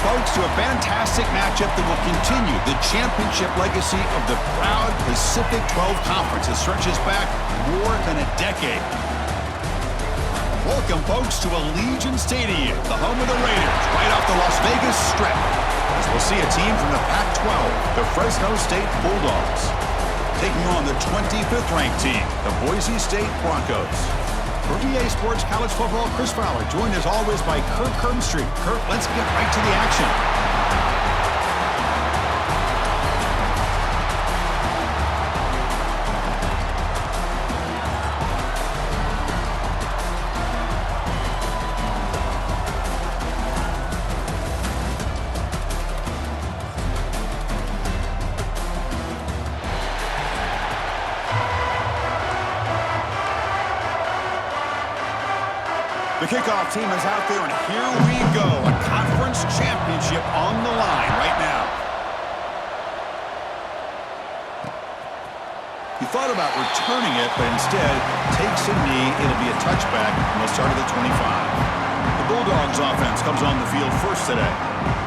folks, to a fantastic matchup that will continue the championship legacy of the proud Pacific 12 Conference that stretches back more than a decade. Welcome, folks, to Allegiant Stadium, the home of the Raiders, right off the Las Vegas Strip, as we'll see a team from the Pac-12, the Fresno State Bulldogs, taking on the 25th ranked team, the Boise State Broncos. For EA Sports College Football, Chris Fowler, joined as always by Kirk Herbstreit. Kirk, let's get right to the action. The kickoff team is out there, and here we go. A conference championship on the line right now. He thought about returning it, but instead takes a knee. It'll be a touchback, and they'll start at the 25. The Bulldogs offense comes on the field first today.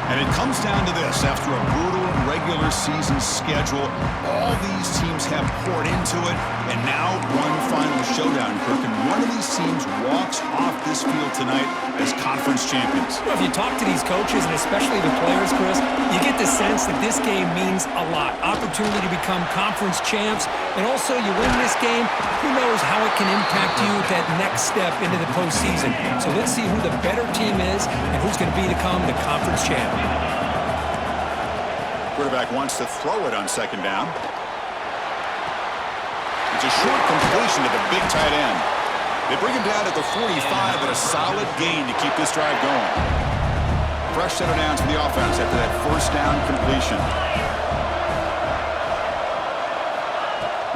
And it comes down to this. After a brutal regular season schedule, all these teams have poured into it, and now one final showdown, Kirk. And one of these teams walks off this field tonight as conference champions. Well, if you talk to these coaches, and especially the players, Chris, you get the sense that this game means a lot. Opportunity to become conference champs, and also you win this game, who knows how it can impact you at that next step into the postseason. So let's see who the better team is and who's going to become the conference champ. Quarterback wants to throw it on second down. It's a short completion to the big tight end. They bring him down at the 45, but a solid gain to keep this drive going. Fresh set of downs for the offense after that first down completion.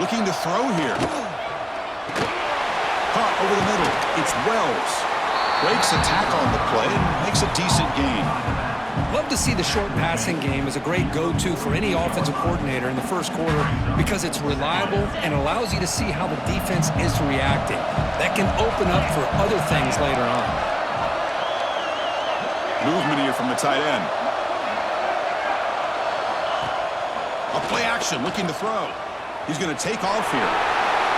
Looking to throw here. Caught over the middle. It's Wells. Breaks a tackle on the play and makes a decent gain. Love to see the short passing game as a great go-to for any offensive coordinator in the first quarter because it's reliable and allows you to see how the defense is reacting. That can open up for other things later on. Movement here from the tight end. A play action, looking to throw. He's going to take off here.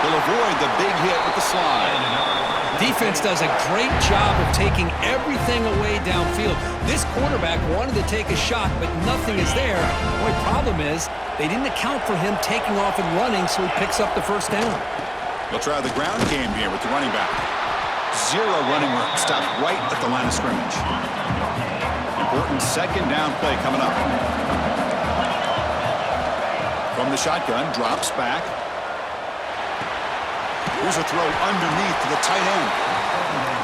He'll avoid the big hit with the slide. Defense does a great job of taking everything away downfield. This quarterback wanted to take a shot, but nothing is there. The only problem is they didn't account for him taking off and running, so he picks up the first down. They'll try the ground game here with the running back. Zero running room. Stopped right at the line of scrimmage. Important second down play coming up. From the shotgun, drops back. Here's a throw underneath to the tight end.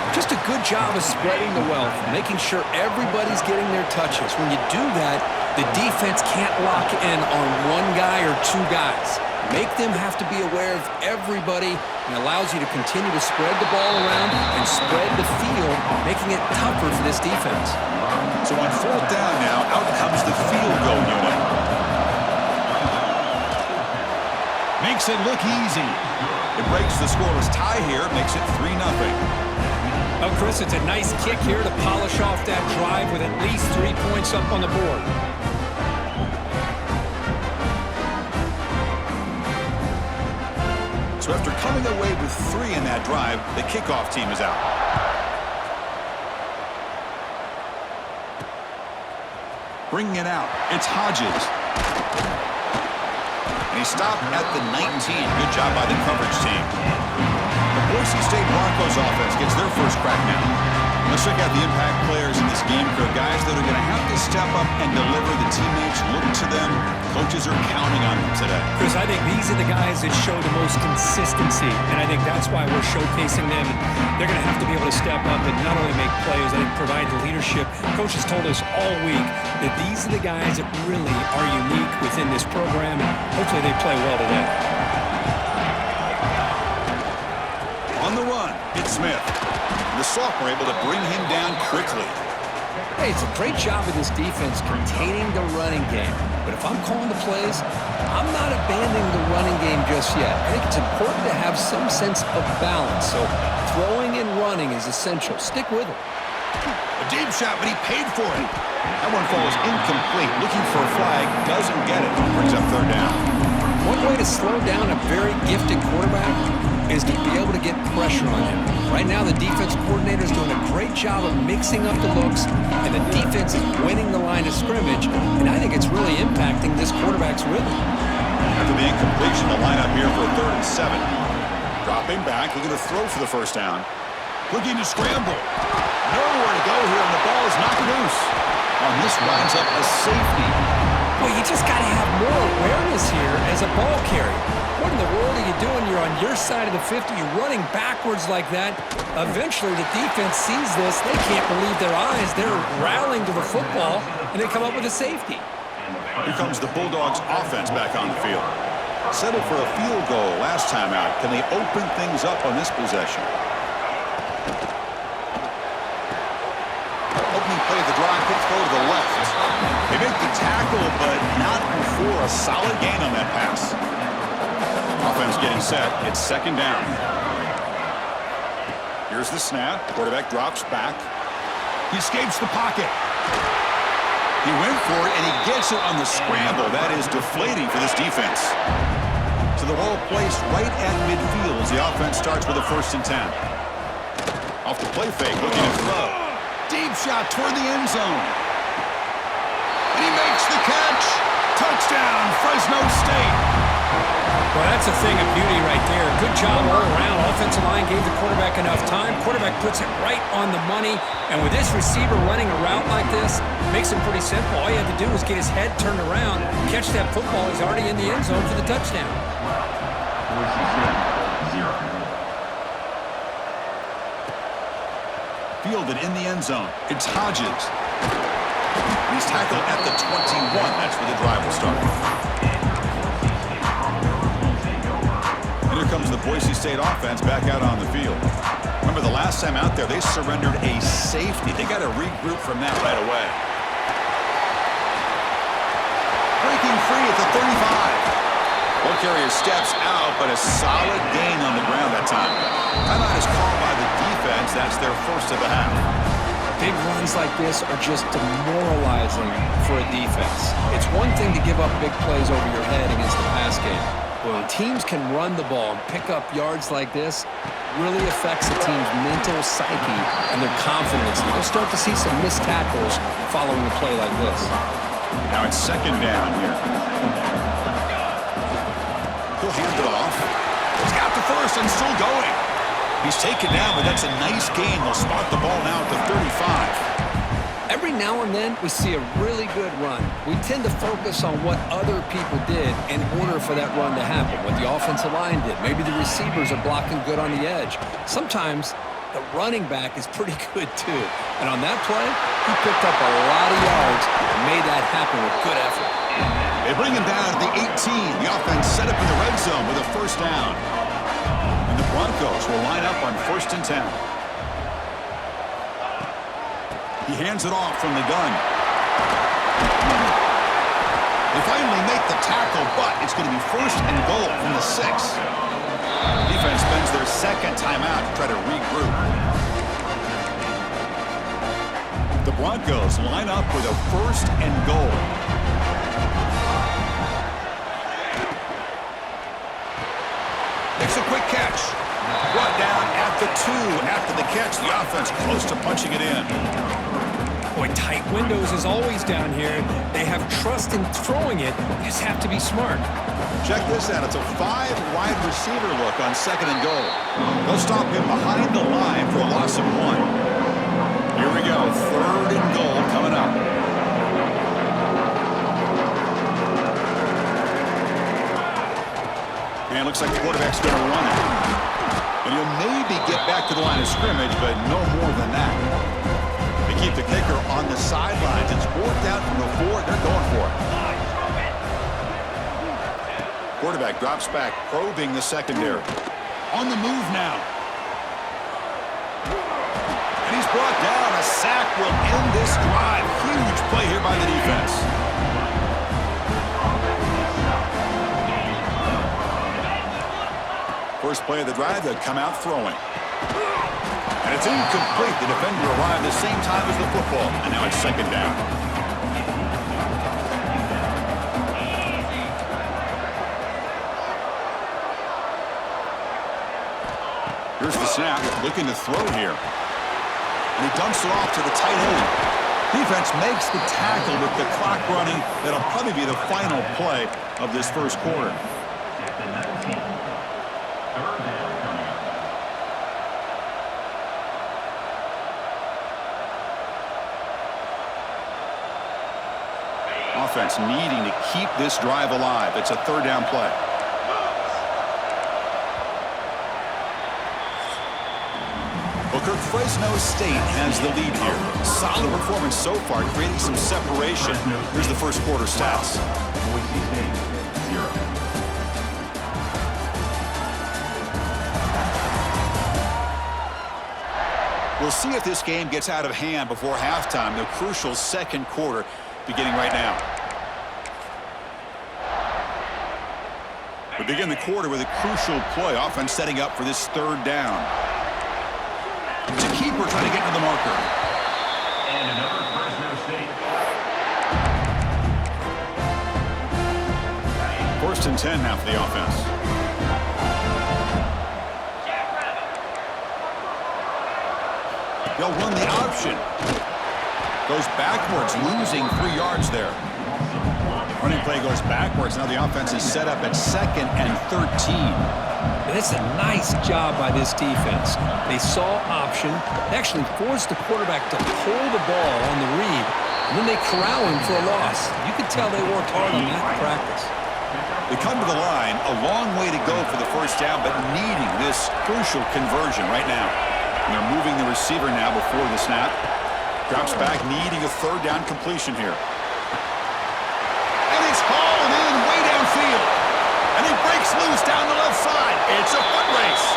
Just a good job of spreading the wealth, making sure everybody's getting their touches. When you do that, the defense can't lock in on one guy or two guys. Make them have to be aware of everybody and allows you to continue to spread the ball around and spread the field, making it tougher for this defense. So on fourth down now, out comes the field goal unit. Makes it look easy. It breaks the scoreless tie here, makes it 3-0. Well, Chris, it's a nice kick here to polish off that drive with at least 3 points up on the board. So after coming away with 3 in that drive, the kickoff team is out. Bringing it out, it's Hodges. And he stopped at the 19. Good job by the coverage team. The Boise State Broncos offense gets their first crack now. Let's check out the impact players in this game, Kirk. Guys that are going to have to step up and deliver. The teammates look to them. Coaches are counting on them today. Chris, I think these are the guys that show the most consistency, and I think that's why we're showcasing them. They're going to have to be able to step up and not only make plays, I think provide the leadership. Coaches told us all week that these are the guys that really are unique within this program, and hopefully they play well today. On the run, it's Smith. The sophomore able to bring him down quickly. Hey, it's a great job of this defense containing the running game. But if I'm calling the plays, I'm not abandoning the running game just yet. I think it's important to have some sense of balance. So throwing and running is essential. Stick with it. A deep shot, but he paid for it. That one falls incomplete. Looking for a flag, doesn't get it. Brings up third down. One way to slow down a very gifted quarterback is to be able to get pressure on him. Right now, the defense coordinator is doing a great job of mixing up the looks, and the defense is winning the line of scrimmage, and I think it's really impacting this quarterback's rhythm. After the incompletion, the lineup here for a 3rd and 7. Dropping back, looking to throw for the first down. Looking to scramble. Nowhere to go here, and the ball is knocked loose. And this winds up a safety. Well, you just got to have more awareness here as a ball carrier. What in the world are you doing? You're on your side of the 50. You're running backwards like that. Eventually, the defense sees this. They can't believe their eyes. They're rallying to the football, and they come up with a safety. Here comes the Bulldogs offense back on the field. Settled for a field goal last time out. Can they open things up on this possession? Opening play of the drive, quick throw to the left. They make the tackle, but not before a solid gain on that pass. Offense getting set. It's 2nd down. Here's the snap. Quarterback drops back. He escapes the pocket. He went for it, and he gets it on the scramble. That is deflating for this defense. So the ball placed right at midfield as the offense starts with a 1st and 10. Off the play fake, looking to throw. Deep shot toward the end zone. And he makes the catch. Touchdown, Fresno State. Well, that's a thing of beauty right there. Good job all around. Offensive line gave the quarterback enough time. Quarterback puts it right on the money. And with this receiver running a route like this, makes it pretty simple. All you had to do was get his head turned around, catch that football. He's already in the end zone for the touchdown. Fielded in the end zone. It's Hodges. He's tackled at the 21. That's where the drive will start. And here comes the Boise State offense back out on the field. Remember, the last time out there, they surrendered a safety. They got to regroup from that right away. Breaking free at the 35. Ball carrier steps out, but a solid gain on the ground that time. Timeout is called by the defense. That's their first of the half. Big runs like this are just demoralizing for a defense. It's one thing to give up big plays over your head against the pass game. When teams can run the ball and pick up yards like this, really affects a team's mental psyche and their confidence. You'll start to see some missed tackles following a play like this. Now it's 2nd down here. He'll hand it off. He's got the first and still going. He's taken down, but that's a nice gain. They'll spot the ball now at the 35. Every now and then, we see a really good run. We tend to focus on what other people did in order for that run to happen, what the offensive line did. Maybe the receivers are blocking good on the edge. Sometimes the running back is pretty good, too. And on that play, he picked up a lot of yards and made that happen with good effort. They bring him down at the 18. The offense set up in the red zone with a 1st down. And the Broncos will line up on 1st and 10. He hands it off from the gun. They finally make the tackle, but it's going to be 1st and goal from the 6. Defense spends their 2nd timeout to try to regroup. The Broncos line up with a 1st and goal. Makes a quick catch. Brought down at the 2 after the catch. The offense close to punching it in. Boy, tight windows is always down here. They have trust in throwing it. You just have to be smart. Check this out. It's a 5-wide receiver look on 2nd and goal. They'll stop him behind the line for a loss of 1. Here we go. 3rd and goal coming up. And it looks like the quarterback's going to run it. And he'll maybe get back to the line of scrimmage, but no more than that. They keep the kicker on the sidelines. It's 4th down from the 4. They're going for it. Quarterback drops back, probing the secondary. On the move now. And he's brought down. A sack will end this drive. Huge play here by the defense. First play of the drive, they'll come out throwing. And it's incomplete. The defender arrived the same time as the football. And now it's second down. Here's the snap, looking to throw here. And he dumps it off to the tight end. Defense makes the tackle with the clock running. That'll probably be the final play of this first quarter. Offense needing to keep this drive alive. It's a third down play. Booker, Fresno State has the lead here. Solid performance so far, creating some separation. Here's the first quarter stats. Boise State, 0. We'll see if this game gets out of hand before halftime. The crucial second quarter beginning right now. We begin the quarter with a crucial play. Offense setting up for this third down. It's a keeper trying to get to the marker. And another Fresno State. First and 10 now for the offense. They'll run the option. Goes backwards, losing 3 yards there. Running play goes backwards. Now the offense is set up at second and 13. And it's a nice job by this defense. They saw option. They actually forced the quarterback to pull the ball on the read, and then they corral him for a loss. You could tell they worked hard on that in practice. They come to the line, a long way to go for the first down, but needing this crucial conversion right now. And they're moving the receiver now before the snap. Drops back, needing a third down completion here. And it's hauled in way downfield. And he breaks loose down the left side. It's a foot race.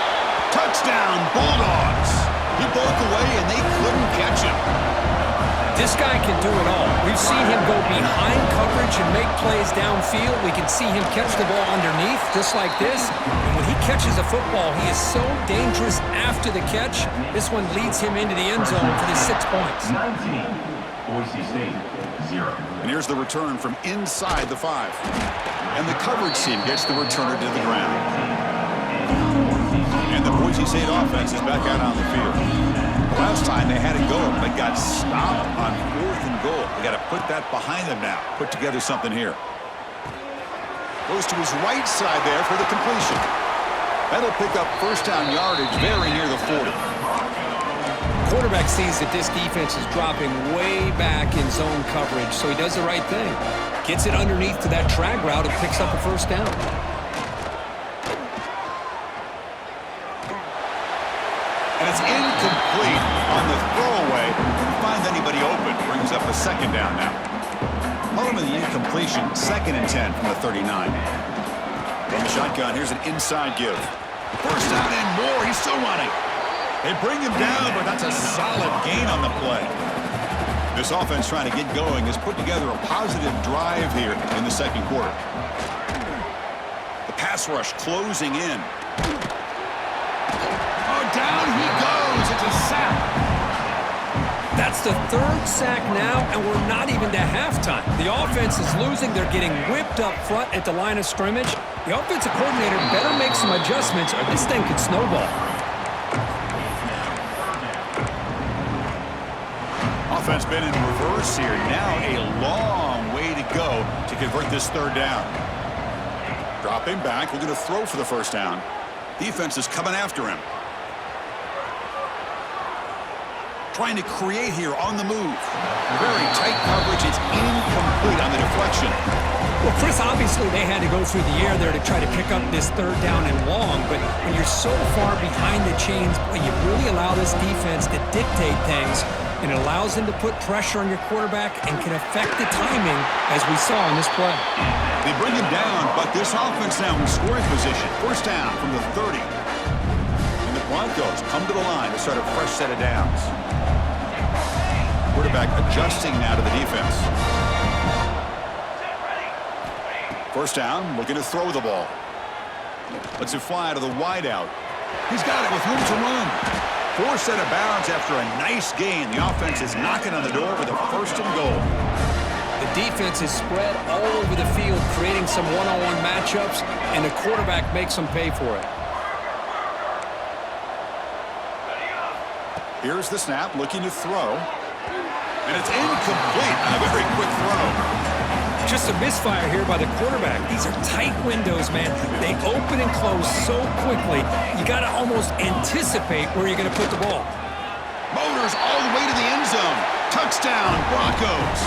Touchdown, Bulldogs. He broke away, and they couldn't catch him. This guy can do it all. We've seen him go behind coverage and make plays downfield. We can see him catch the ball underneath, just like this. And when he catches a football, he is so dangerous after the catch. This one leads him into the end zone for the 6 points. 19, Boise State, 0. And here's the return from inside the 5. And the coverage team gets the returner to the ground. And the Boise State offense is back out on the field. Last time they had it go, but got stopped on 4th and goal. They got to put that behind them now. Put together something here. Goes to his right side there for the completion. That'll pick up first down yardage very near the 40. Quarterback sees that this defense is dropping way back in zone coverage, so he does the right thing. Gets it underneath to that drag route and picks up a first down. And it's incomplete on the throwaway. Didn't find anybody open. Brings up a second down now. Bottom of the incompletion, 2nd and 10 from the 39. From the shotgun, here's an inside give. First down and more. He's still running. They bring him down, but that's a solid gain on the play. This offense trying to get going has put together a positive drive here in the second quarter. The pass rush closing in. Down he goes. It's a sack. That's the 3rd sack now, and we're not even to halftime. The offense is losing. They're getting whipped up front at the line of scrimmage. The offensive coordinator better make some adjustments or this thing could snowball. Offense been in reverse here. Now a long way to go to convert this third down. Dropping back. We're going to throw for the first down. Defense is coming after him. Trying to create here on the move. Very tight coverage. It's incomplete on the deflection. Well, Chris, obviously they had to go through the air there to try to pick up this third down and long, but when you're so far behind the chains, boy, you really allow this defense to dictate things, and it allows them to put pressure on your quarterback and can affect the timing, as we saw in this play. They bring him down, but this offense now in scoring position. First down from the 30. And the Broncos come to the line to start a fresh set of downs. Quarterback adjusting now to the defense. First down, looking to throw the ball. Lets it fly to the wideout. He's got it with room to run. Forced out of bounds after a nice gain. The offense is knocking on the door with a 1st and goal. The defense is spread all over the field, creating some one-on-one matchups, and the quarterback makes them pay for it. Here's the snap, looking to throw. And it's incomplete on a very quick throw. Just a misfire here by the quarterback. These are tight windows, man. They open and close so quickly, you got to almost anticipate where you're going to put the ball. Motors all the way to the end zone. Touchdown, Broncos.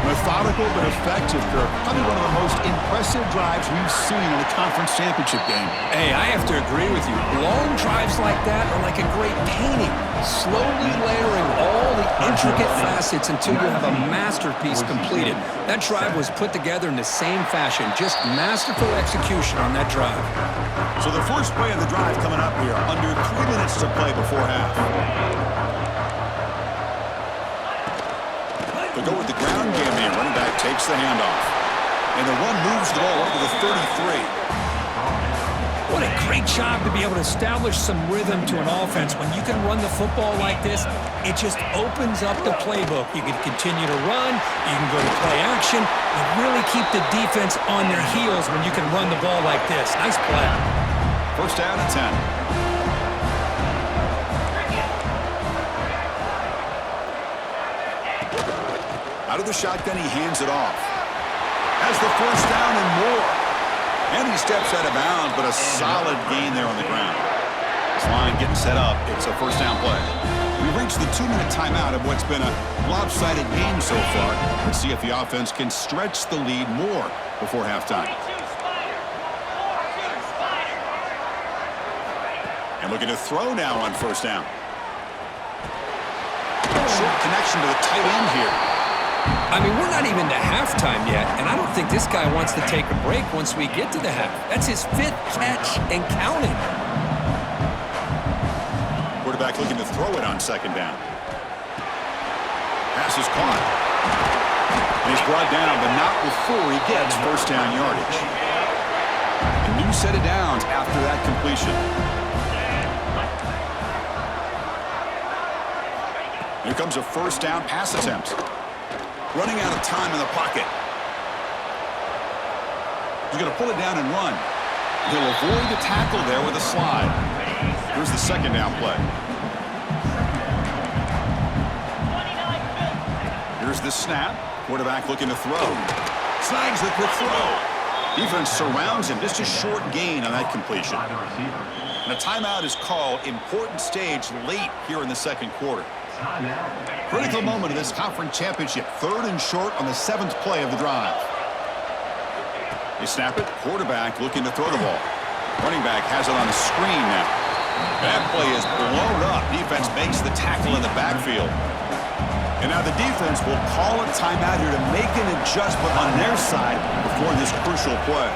Methodical but effective, Kirk. Probably one of the most impressive drives we've seen in a conference championship game. Hey, I have to agree with you. Long drives like that are like a great painting, slowly layering all the intricate facets until you have a masterpiece completed. That drive was put together in the same fashion, just masterful execution on that drive. So the first play of the drive coming up here, under 3 minutes to play before half. They'll go with the ground game here. Running back takes the handoff. And the run moves the ball up to the 33. What a great job to be able to establish some rhythm to an offense. When you can run the football like this, it just opens up the playbook. You can continue to run. You can go to play action. You really keep the defense on their heels when you can run the ball like this. Nice play. 1st down and 10. Out of the shotgun, he hands it off. Has the 1st down and more. And he steps out of bounds, but a solid gain there on the ground. This line getting set up. It's a 1st down play. We've reached the 2-minute timeout of what's been a lopsided game so far. Let's see if the offense can stretch the lead more before halftime. And looking to throw now on 1st down. Short connection to the tight end here. I mean, we're not even to halftime yet, and I don't think this guy wants to take a break once we get to the half. That's his 5th catch and counting. Quarterback looking to throw it on 2nd down. Pass is caught. And he's brought down, but not before he gets 1st down yardage. A new set of downs after that completion. Here comes a 1st down pass attempt. Running out of time in the pocket. He's going to pull it down and run. He'll avoid the tackle there with a slide. Here's the 2nd down play. Here's the snap. Quarterback looking to throw. Snags the quick throw. Defense surrounds him. Just a short gain on that completion. And a timeout is called. Important stage late here in the 2nd quarter. Critical moment of this conference championship. 3rd and short on the 7th play of the drive. They snap it. Quarterback looking to throw the ball. Running back has it on the screen now. That play is blown up. Defense makes the tackle in the backfield. And now the defense will call a timeout here to make an adjustment on their side before this crucial play.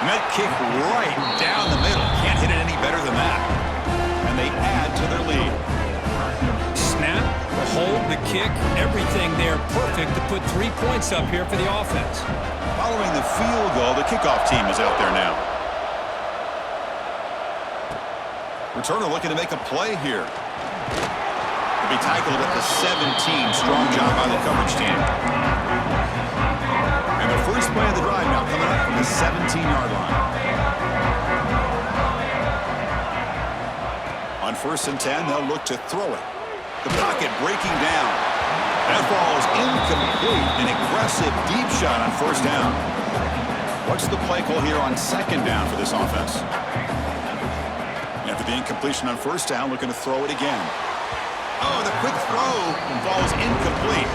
And that kick right down the middle. Can't hit it any better than that. And they add to their lead. Snap, the hold, the kick, everything there perfect to put 3 points up here for the offense. Following the field goal, the kickoff team is out there now. Returner looking to make a play here. He'll be tackled at the 17. Strong job by the coverage team. And the first play of the drive now coming up from the 17-yard line. On 1st and 10, they'll look to throw it. The pocket breaking down. That ball is incomplete. An aggressive deep shot on 1st down. What's the play call here on 2nd down for this offense? After the incompletion on 1st down, looking to throw it again. Oh, the quick throw falls incomplete.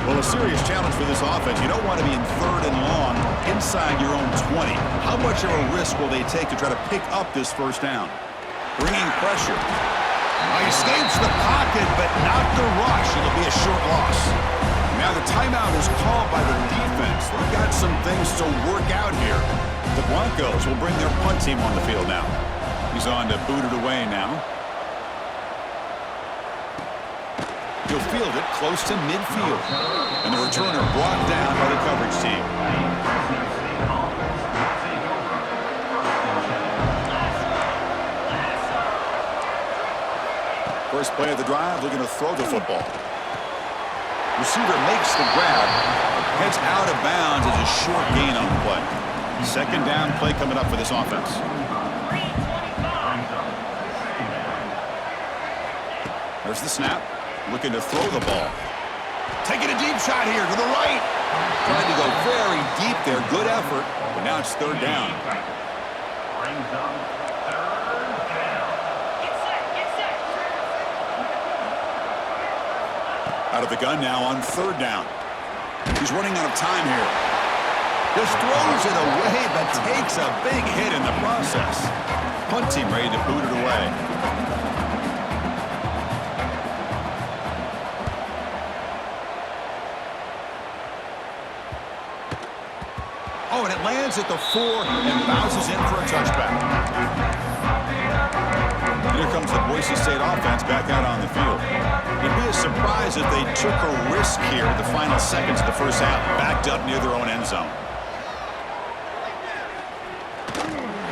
Well, a serious challenge for this offense. You don't want to be in 3rd and long inside your own 20. How much of a risk will they take to try to pick up this 1st down? Bringing pressure. He escapes the pocket, but not the rush. It'll be a short loss. Now the timeout is called by the defense. They've got some things to work out here. The Broncos will bring their punt team on the field now. He's on to boot it away now. He'll field it close to midfield. And the returner brought down by the coverage team. First play of the drive, looking to throw the football. Receiver makes the grab, heads out of bounds as a short gain on the play. Second down play coming up for this offense. There's the snap, looking to throw the ball. Taking a deep shot here to the right. Trying to go very deep there, good effort, but now it's third down. Out of the gun now on third down. He's running out of time here. Just throws it away, but takes a big hit in the process. Punt team ready to boot it away. Oh, and it lands at the 4 and bounces in for a touchback. Here comes the Boise State offense back out on the field. It'd be a surprise if they took a risk here in the final seconds of the first half, backed up near their own end zone.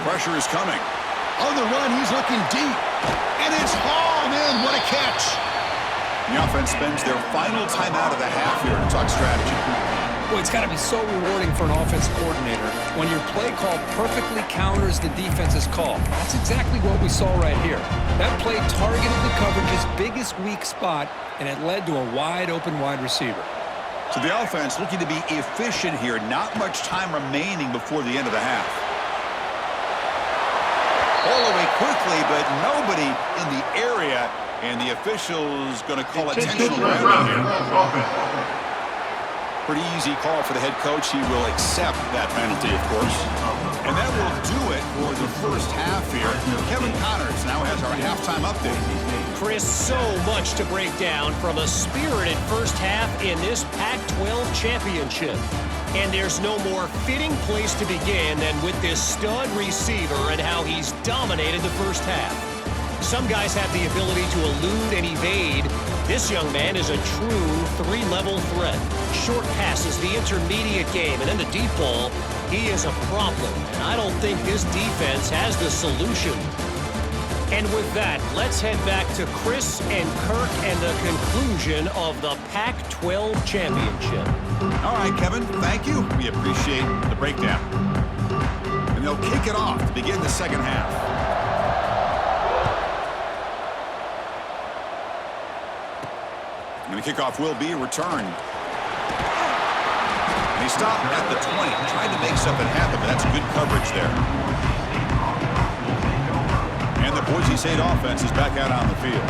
Pressure is coming. On the run, he's looking deep. And it's hauled in. What a catch. The offense spends their final timeout of the half here to talk strategy. Boy, it's got to be so rewarding for an offensive coordinator when your play call perfectly counters the defense's call. That's exactly what we saw right here. That play targeted the coverage's biggest weak spot, and it led to a wide-open wide receiver. So the offense looking to be efficient here. Not much time remaining before the end of the half. All the way quickly, but nobody in the area, and the official's going to call attention around here. Pretty easy call for the head coach. He will accept that penalty, of course. And that will do it for the first half here. Kevin Connors now has our halftime update. Chris, so much to break down from a spirited first half in this Pac-12 championship. And there's no more fitting place to begin than with this stud receiver and how he's dominated the first half. Some guys have the ability to elude and evade. This young man is a true three-level threat. Short passes, the intermediate game, and then the deep ball. He is a problem, and I don't think this defense has the solution. And with that, let's head back to Chris and Kirk and the conclusion of the Pac-12 championship. All right, Kevin, thank you. We appreciate the breakdown. And they'll kick it off to begin the second half. And the kickoff will be returned. And he stopped at the 20, tried to make something happen, but that's good coverage there. And the Boise State offense is back out on the field.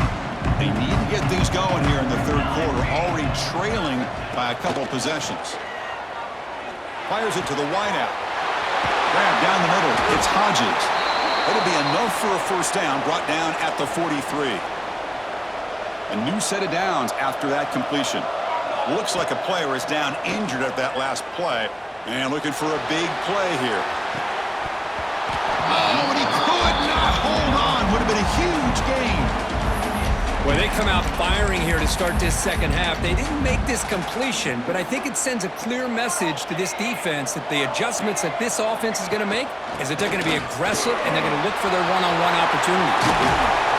They need to get things going here in the third quarter, already trailing by a couple possessions. Fires it to the wideout. Grab down the middle. It's Hodges. It'll be enough for a first down, brought down at the 43. A new set of downs after that completion. Looks like a player is down injured at that last play. And looking for a big play here. Oh, and he could not hold on. Would have been a huge gain. Well, they come out firing here to start this second half. They didn't make this completion, but I think it sends a clear message to this defense that the adjustments that this offense is going to make is that they're going to be aggressive and they're going to look for their one-on-one opportunities.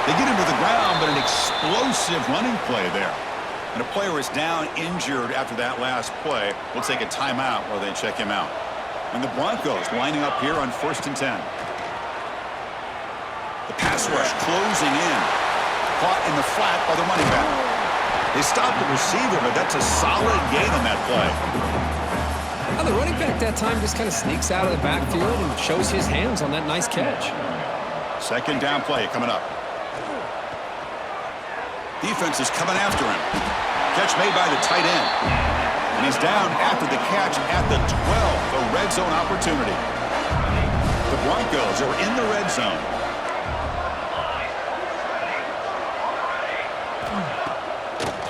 They get him to the ground, but an explosive running play there. And a player is down injured after that last play. We'll take a timeout while they check him out. And the Broncos lining up here on 1st and 10. The pass rush closing in. Caught in the flat by the running back. They stopped the receiver, but that's a solid gain on that play. Well, the running back that time just kind of sneaks out of the backfield and shows his hands on that nice catch. Second down play coming up. Defense is coming after him. Catch made by the tight end. And he's down after the catch at the 12. A red zone opportunity. The Broncos are in the red zone.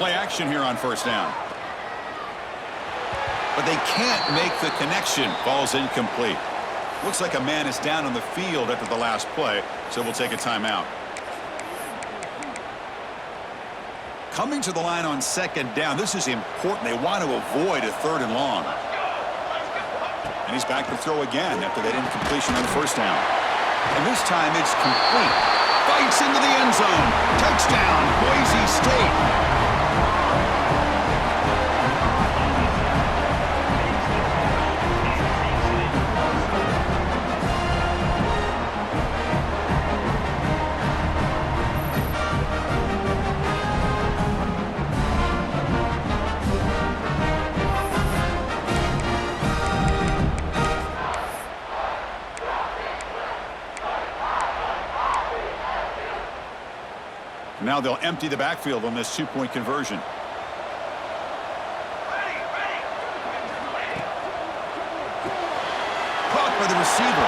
Play action here on first down. But they can't make the connection. Ball's incomplete. Looks like a man is down on the field after the last play, so we'll take a timeout. Coming to the line on second down. This is important. They want to avoid a third and long. And he's back to throw again after that incompletion on the first down. And this time it's complete. fights into the end zone. Touchdown, Boise State. Now they'll empty the backfield on this two-point conversion. Caught by the receiver.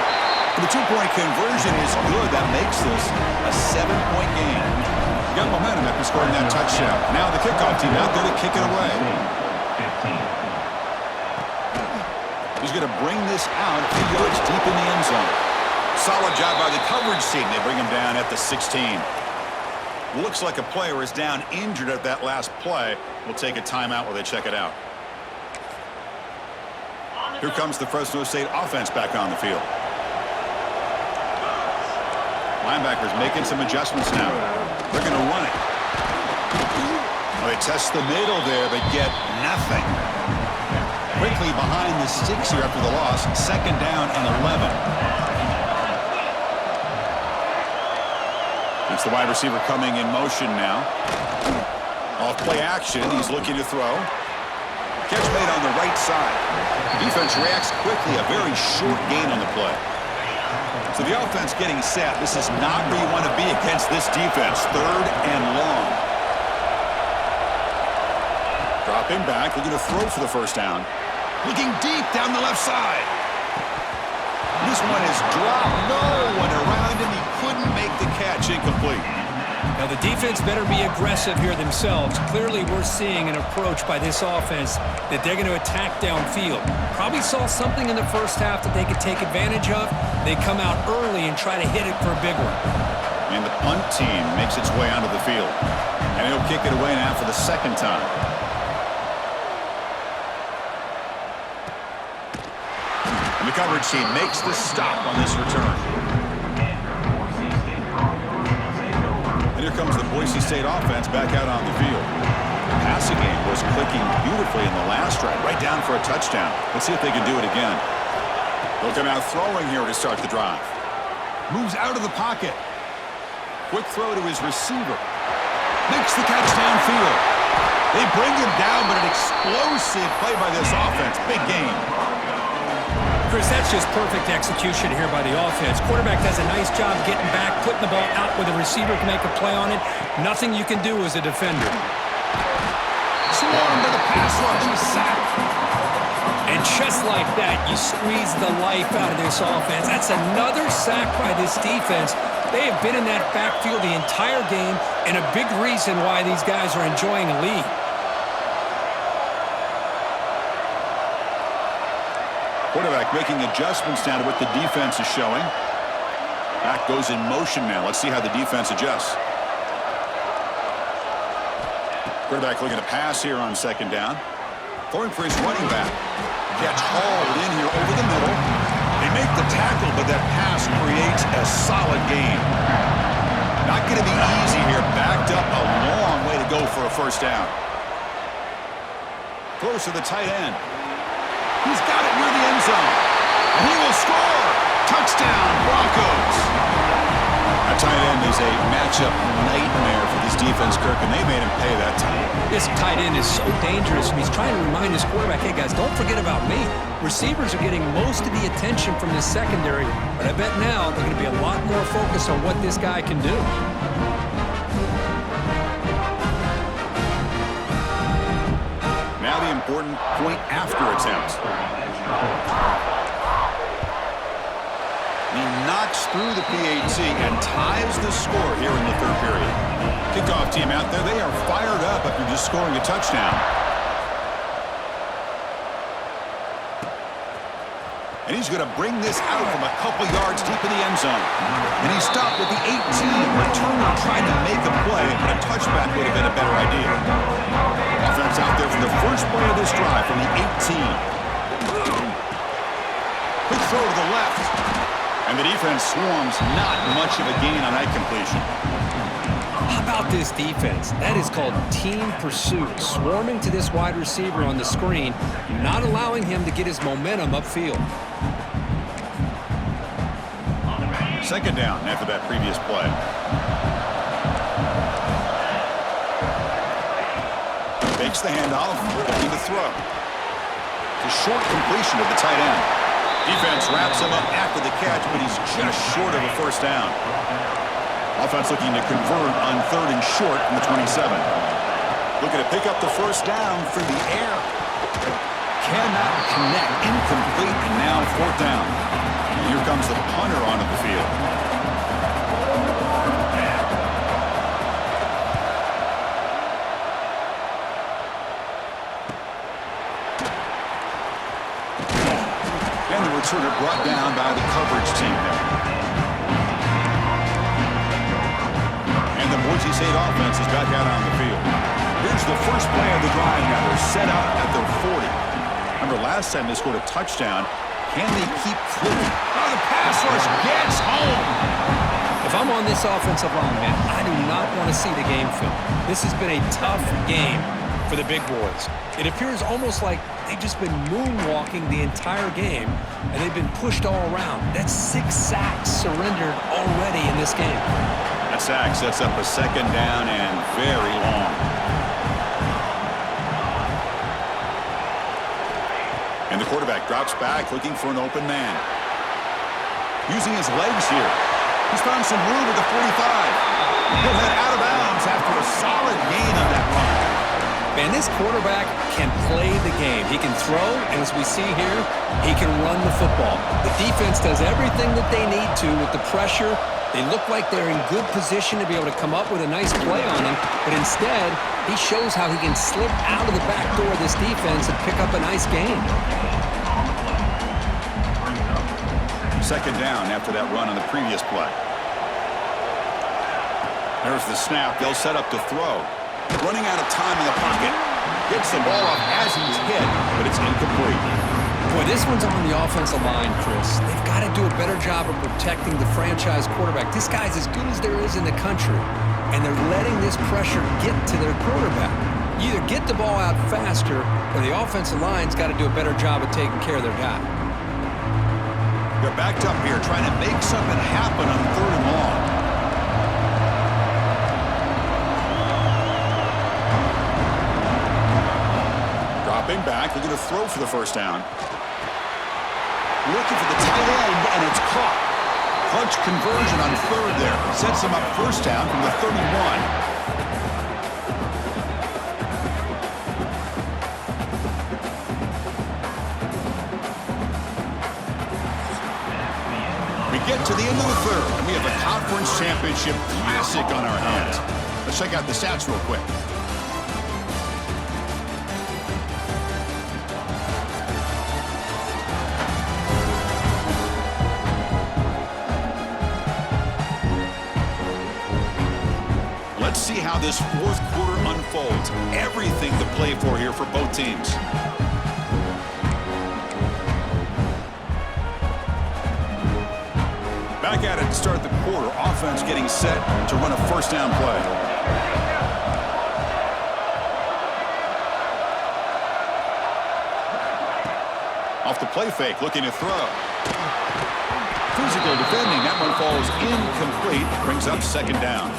The two-point conversion is good. That makes this a 7-point game. Got momentum after scoring that touchdown. Now the kickoff team out there to kick it away. 15. He's going to bring this out a few yards deep in the end zone. Solid job by the coverage team. They bring him down at the 16. Looks like a player is down injured at that last play. We'll take a timeout while they check it out. Here comes the Fresno State offense back on the field. Linebackers making some adjustments now. They're going to run it. Well, they test the middle there, but get nothing. Quickly behind the sticks here after the loss. Second down and 11. It's the wide receiver coming in motion now. Off play action. He's looking to throw. Catch made on the right side. Defense reacts quickly. A very short gain on the play. So the offense getting set. This is not where you want to be against this defense. Third and long. Dropping back. Looking to throw for the first down. Looking deep down the left side. This one is dropped. No one around him. He couldn't make the catch. Incomplete. Now the defense better be aggressive here themselves. Clearly we're seeing an approach by this offense that they're going to attack downfield. Probably saw something in the first half that they could take advantage of. They come out early and try to hit it for a big one. And the punt team makes its way onto the field. And he'll kick it away now for the second time. And the coverage team makes the stop on this return. And here comes the Boise State offense back out on the field. The passing game was clicking beautifully in the last drive, right down for a touchdown. Let's see if they can do it again. They'll come out throwing here to start the drive. Moves out of the pocket. Quick throw to his receiver. Makes the catch downfield. They bring him down, but an explosive play by this offense. Big game. Chris, that's just perfect execution here by the offense. Quarterback does a nice job getting back, putting the ball out where the receiver can make a play on it. Nothing you can do as a defender. Swarmed to the pass rush. He's sacked. And just like that, you squeeze the life out of this offense. That's another sack by this defense. They have been in that backfield the entire game, and a big reason why these guys are enjoying a lead. Quarterback making adjustments now to what the defense is showing. Back goes in motion now. Let's see how the defense adjusts. Quarterback looking to pass here on second down. Throwing for his running back. Gets hauled in here over the middle. They make the tackle, but that pass creates a solid gain. Not going to be easy here. Backed up a long way to go for a first down. Throws to the tight end. He's got it near the end zone. And he will score. Touchdown, Broncos. That tight end is a matchup nightmare for this defense, Kirk, and they made him pay that time. This tight end is so dangerous. He's trying to remind his quarterback, hey, guys, don't forget about me. Receivers are getting most of the attention from this secondary, but I bet now they're going to be a lot more focused on what this guy can do. Now the important point after attempt. He knocks through the PAT and ties the score here in the third period. Kickoff team out there, they are fired up after just scoring a touchdown. And he's going to bring this out from a couple yards deep in the end zone. And he stopped at the 18. Returner tried to make a play, but a touchback would have been a better idea. Offense out there for the first play of this drive from the 18. Quick throw to the left. And the defense swarms, not much of a gain on that completion. How about this defense? That is called team pursuit. Swarming to this wide receiver on the screen, not allowing him to get his momentum upfield. Second down after that previous play. Makes the handoff, looking to throw. It's a short completion to the tight end. Defense wraps him up after the catch, but he's just short of a first down. Offense looking to convert on 3rd and short from the 27. Looking to pick up the first down through the air. Cannot connect. Incomplete, and now 4th down. Here comes the punter onto the field. And the returner brought down by the coverage team there. And the Boise State offense is back out on the field. Here's the first play of the drive now. They're set up at their 40. Remember, last time they scored a touchdown. Can they keep clicking? Oh, the pass rush gets home. If I'm on this offensive line, man, I do not want to see the game film. This has been a tough game for the big boys. It appears almost like they've just been moonwalking the entire game, and they've been pushed all around. That's 6 sacks surrendered already in this game. That sack sets up a second down and very long. And the quarterback drops back, looking for an open man. Using his legs here. He's found some room at the 45. He'll head out of bounds after a solid gain on that run. Man, this quarterback can play the game. He can throw, and as we see here, he can run the football. The defense does everything that they need to with the pressure. They look like they're in good position to be able to come up with a nice play on him, but instead, he shows how he can slip out of the back door of this defense and pick up a nice gain. Second down after that run on the previous play. There's the snap. They'll set up to throw. Running out of time in the pocket. Gets the ball off as he's hit, but it's incomplete. Boy, this one's on the offensive line, Chris. They've got to do a better job of protecting the franchise quarterback. This guy's as good as there is in the country, and they're letting this pressure get to their quarterback. You either get the ball out faster, or the offensive line's got to do a better job of taking care of their guy. They're backed up here trying to make something happen on 3rd and long. Dropping back, they're going to throw for the first down. Looking for the tight end, and it's caught. Clutch conversion on 3rd there. Sets him up first down from the 31. Get to the end of the 3rd, and we have a conference championship classic on our hands. Let's check out the stats real quick. Let's see how this 4th quarter unfolds. Everything to play for here for both teams. Back at it to start the quarter. Offense getting set to run a first down play. Off the play fake, looking to throw. Physical defending. That one falls incomplete. Brings up second down.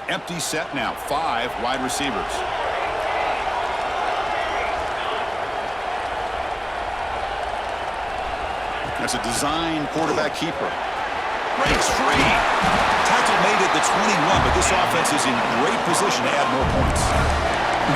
Empty set now. 5 wide receivers. That's a design quarterback keeper. Breaks free. Tackle made at the 21, but this offense is in great position to add more points.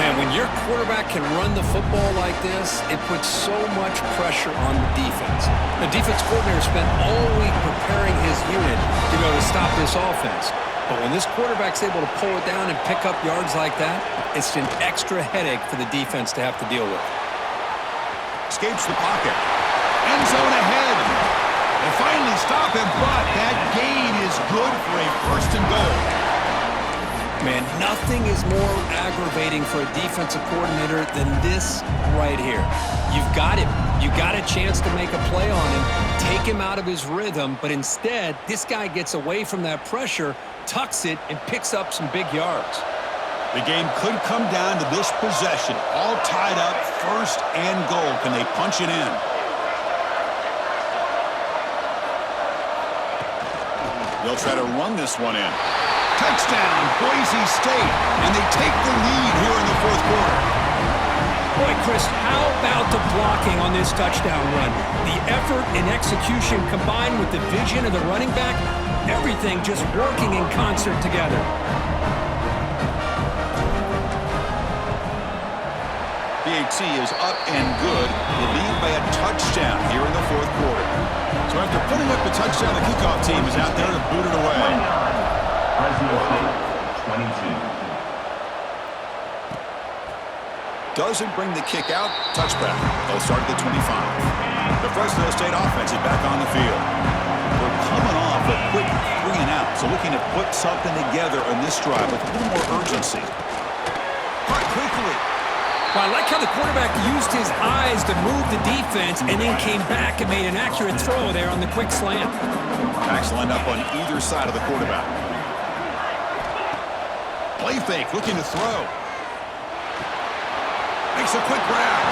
Man, when your quarterback can run the football like this, it puts so much pressure on the defense. The defense coordinator spent all week preparing his unit to be able to stop this offense. But when this quarterback's able to pull it down and pick up yards like that, it's an extra headache for the defense to have to deal with. Escapes the pocket. End zone ahead. They finally stop him, but that gain is good for a first and goal. Man, nothing is more aggravating for a defensive coordinator than this right here. You've got him. You got a chance to make a play on him, take him out of his rhythm, but instead, this guy gets away from that pressure, tucks it, and picks up some big yards. The game could come down to this possession. All tied up, first and goal. Can they punch it in? They'll try to run this one in. Touchdown, Boise State. And they take the lead here in the fourth quarter. Boy, Chris, how about the blocking on this touchdown run? The effort and execution combined with the vision of the running back, everything just working in concert together. PAT is up and good. They lead by a touchdown here in the fourth quarter. So after putting up the touchdown, the kickoff team is out there to boot it away. Fresno State, 22. Doesn't bring the kick out. Touchback. They'll start at the 25. The Fresno State offense is back on the field. We're coming off a quick 3-and-out, so looking to put something together on this drive with a little more urgency. Caught quickly. Well, I like how the quarterback used his eyes to move the defense and then came back and made an accurate throw there on the quick slant. Backs lined up on either side of the quarterback. Play fake, looking to throw. Makes a quick grab.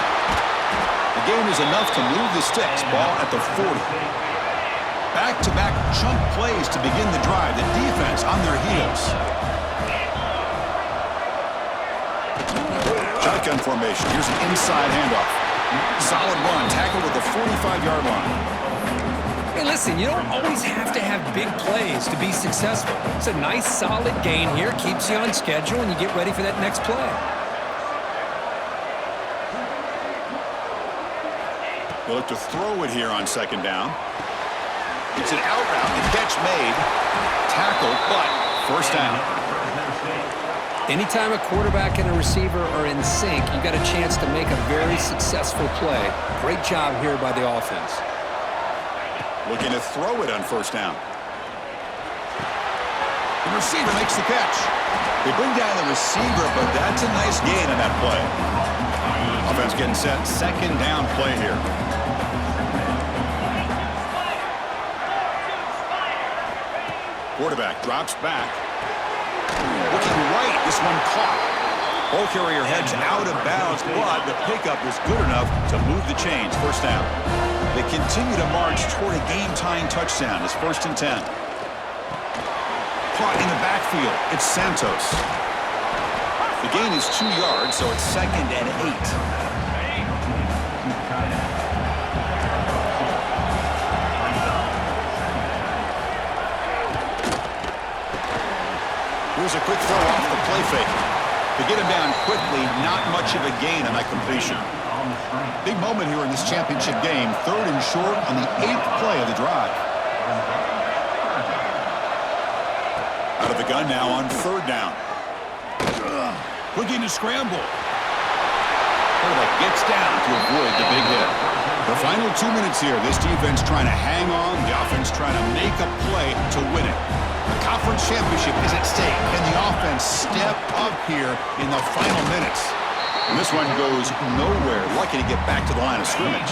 The game is enough to move the sticks. Ball at the 40. Back-to-back chunk plays to begin the drive. The defense on their heels. Shotgun formation. Here's an inside handoff. Solid run. Tackled at the 45-yard line. Hey, listen, you don't always have to have big plays to be successful. It's a nice, solid gain here. Keeps you on schedule, and you get ready for that next play. They'll look to throw it here on second down. It's an out route. The catch made. Tackled, but first down. Anytime a quarterback and a receiver are in sync, you got a chance to make a very successful play. Great job here by the offense. Looking to throw it on first down. The receiver makes the catch. They bring down the receiver, but that's a nice gain on that play. Offense getting set. Second down play here. Quarterback drops back. Looking right, this one caught. Ball carrier heads out of bounds, but the pickup is good enough to move the chains. First down. They continue to march toward a game-tying touchdown. It's 1st and 10. Caught in the backfield. It's Santos. The gain is 2 yards, so it's 2nd and 8. Here's a quick throw off the play fake. To get him down quickly, not much of a gain on that completion. Big moment here in this championship game. 3rd and short on the 8th play of the drive. Out of the gun now on 3rd down. Looking to scramble. Quarterback gets down to avoid the big hit. The final 2 minutes here. This defense trying to hang on. The offense trying to make a play to win it. The conference championship is at stake. Can the offense step up here in the final minutes? And this one goes nowhere. Lucky to get back to the line of scrimmage.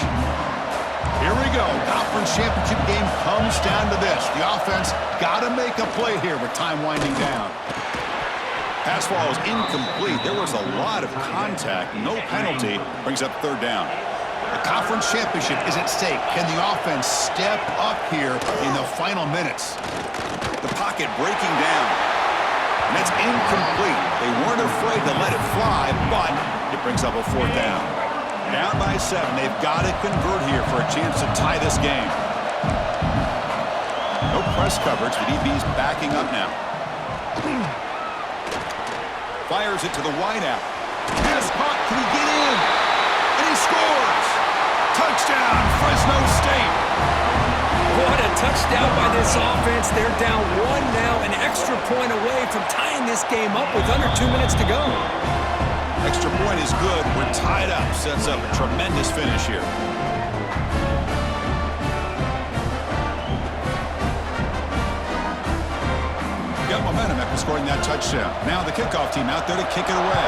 Here we go. Conference championship game comes down to this. The offense got to make a play here with time winding down. Pass ball is incomplete. There was a lot of contact. No penalty. Brings up 3rd down. The conference championship is at stake. Can the offense step up here in the final minutes? The pocket breaking down. And that's incomplete. They weren't afraid to let it fly, but it brings up a 4th down. Down by 7. They've got to convert here for a chance to tie this game. No press coverage. The DB's backing up now. Fires it to the wideout. Pass caught. Can he get in? And he scores! Touchdown, Fresno State! What a touchdown by this offense. They're down 1 now, an extra point away from tying this game up with under 2 minutes to go. Extra point is good. We're tied up. Sets up a tremendous finish here. got momentum after scoring that touchdown. Now the kickoff team out there to kick it away.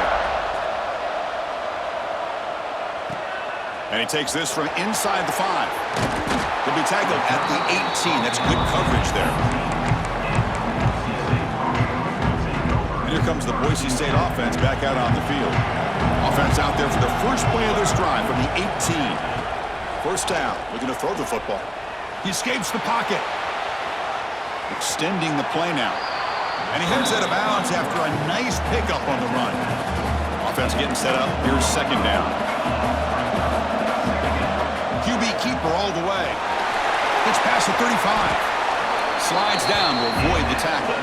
And he takes this from inside the 5. He'll be tackled at the 18. That's good coverage there. And here comes the Boise State offense back out on the field. Offense out there for the first play of this drive from the 18. First down, looking to throw the football. He escapes the pocket. Extending the play now. And he heads out of bounds after a nice pickup on the run. Offense getting set up. Here's second down. QB keeper all the way. Gets past the 35. Slides down to avoid the tackle.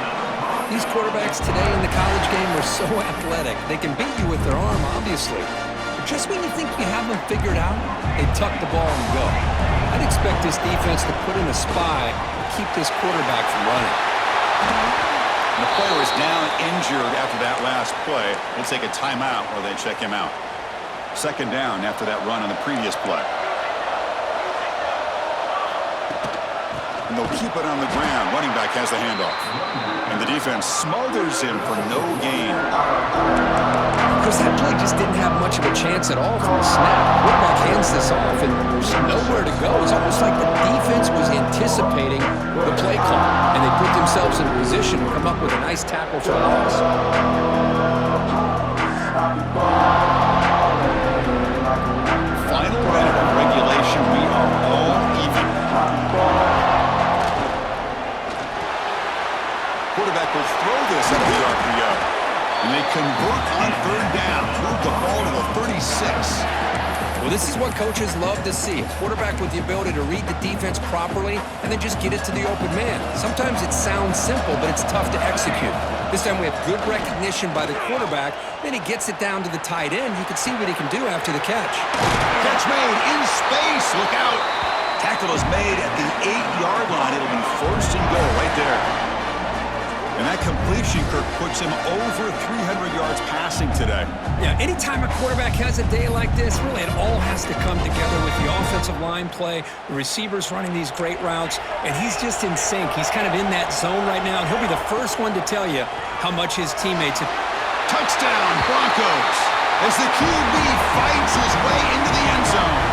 These quarterbacks today in the college game are so athletic. They can beat you with their arm, obviously. But just when you think you have them figured out, they tuck the ball and go. I'd expect this defense to put in a spy and keep this quarterback from running. And the player is down injured after that last play. We'll take a timeout while they check him out. Second down after that run on the previous play. And they'll keep it on the ground. Running back has the handoff. And the defense smothers him for no gain. Because that play just didn't have much of a chance at all from the snap. Quarterback hands this off, and there's nowhere to go. It's almost like the defense was anticipating the play call, and they put themselves in a position to come up with a nice tackle for a loss. Final minute of regulation. We are all even. Quarterback will throw this out of the RPO. And they convert on third down. Move the ball to the 36. Well, this is what coaches love to see. A quarterback with the ability to read the defense properly and then just get it to the open man. Sometimes it sounds simple, but it's tough to execute. This time we have good recognition by the quarterback. Then he gets it down to the tight end. You can see what he can do after the catch. Catch made in space. Look out. Tackle is made at the 8-yard line. It'll be first and goal right there. And that completion, Kirk, puts him over 300 yards passing today. Yeah, anytime a quarterback has a day like this, really it all has to come together with the offensive line play, the receivers running these great routes, and he's just in sync. He's kind of in that zone right now, and he'll be the first one to tell you how much his teammates have. Touchdown, Broncos, as the QB fights his way into the end zone.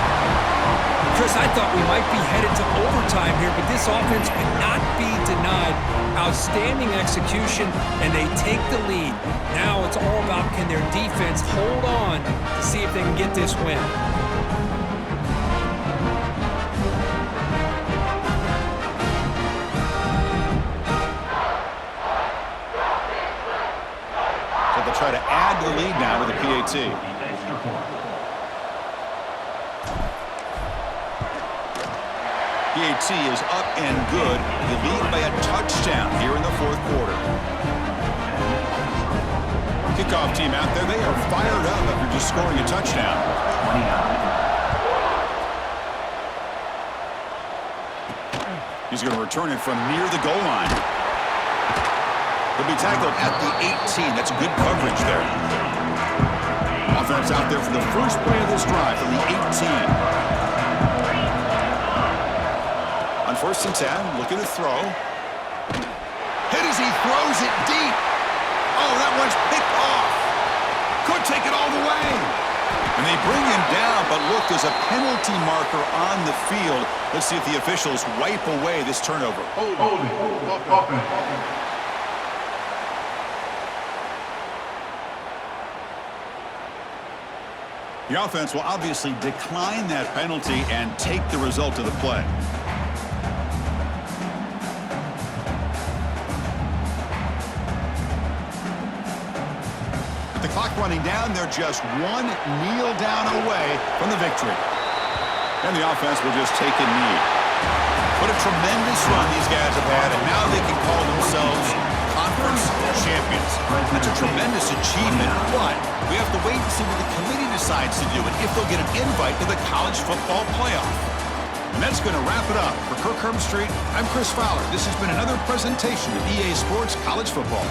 Chris, I thought we might be headed to overtime here, but this offense could not be denied. Outstanding execution, and they take the lead. Now it's all about can their defense hold on to see if they can get this win. So they'll try to add to the lead now with a PAT. PAT is up and good. They lead by a touchdown here in the fourth quarter. Kickoff team out there. They are fired up after just scoring a touchdown. He's going to return it from near the goal line. He'll be tackled at the 18. That's good coverage there. Offense out there for the first play of this drive from the 18. On 1st and 10, looking to throw. Hit as he throws it deep. Oh, that one's picked off. Could take it all the way. And they bring him down, but look, there's a penalty marker on the field. Let's see if the officials wipe away this turnover. The offense will obviously decline that penalty and take the result of the play. Clock running down. They're just one kneel down away from the victory. And the offense will just take a knee. What a tremendous run these guys have had, and now they can call themselves conference champions. That's a tremendous achievement, but we have to wait and see what the committee decides to do and if they'll get an invite to the college football playoff. And that's going to wrap it up. For Kirk Herbstreit, I'm Chris Fowler. This has been another presentation of EA Sports College Football.